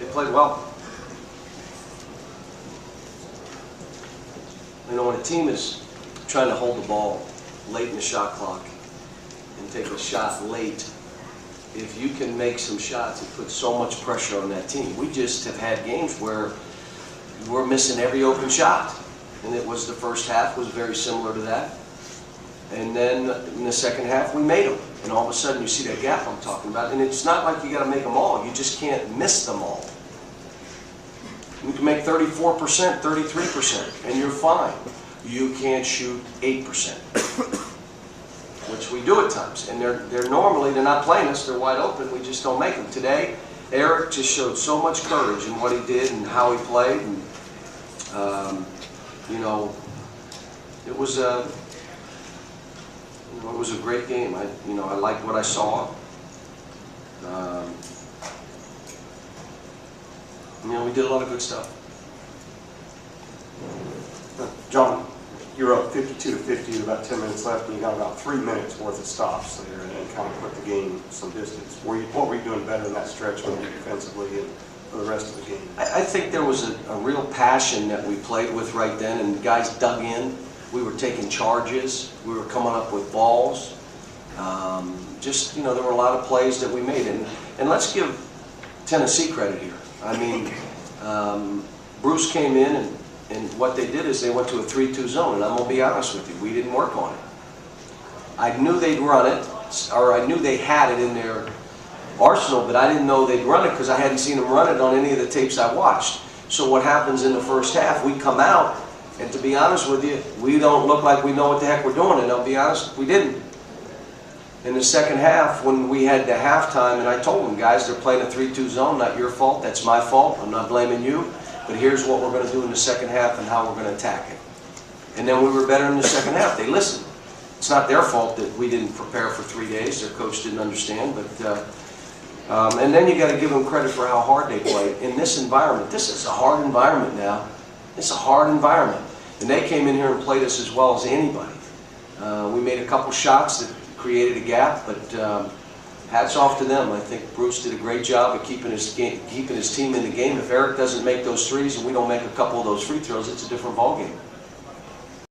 They played well. You know, when a team is trying to hold the ball late in the shot clock and take a shot late, if you can make some shots, it puts so much pressure on that team. We just have had games where we're missing every open shot. And it was the first half was very similar to that. And then in the second half, we made them. And all of a sudden, you see that gap I'm talking about. And it's not like you got to make them all. You just can't miss them all. You can make 34%, 33%, and you're fine. You can't shoot 8%, which we do at times. And they're not playing us. They're wide open. We just don't make them. Today, Eric just showed so much courage in what he did and how he played. And, you know, it was a great game. I liked what I saw. We did a lot of good stuff. John, you're up 52-50 with about 10 minutes left, and you got about 3 minutes worth of stops there, and kind of put the game some distance. What were you doing better in that stretch when you defensively and for the rest of the game? I think there was a real passion that we played with right then, and guys dug in. We were taking charges. We were coming up with balls. There were a lot of plays that we made. And let's give Tennessee credit here. I mean, Bruce came in, and what they did is they went to a 3-2 zone, and I'm going to be honest with you, we didn't work on it. I knew they'd run it, or I knew they had it in their arsenal, but I didn't know they'd run it because I hadn't seen them run it on any of the tapes I watched. So what happens in the first half, we come out, and to be honest with you, we don't look like we know what the heck we're doing, and I'll be honest, we didn't. In the second half, when we had the halftime, and I told them, guys, they're playing a 3-2 zone, not your fault, that's my fault, I'm not blaming you, but here's what we're going to do in the second half and how we're going to attack it. And then we were better in the second half. They listened. It's not their fault that we didn't prepare for 3 days. Their coach didn't understand, but and then you got to give them credit for how hard they played in this environment. This is a hard environment now. It's a hard environment, and they came in here and played us as well as anybody. We made a couple shots that created a gap, but hats off to them. I think Bruce did a great job of keeping his team in the game. If Eric doesn't make those threes and we don't make a couple of those free throws, it's a different ball game.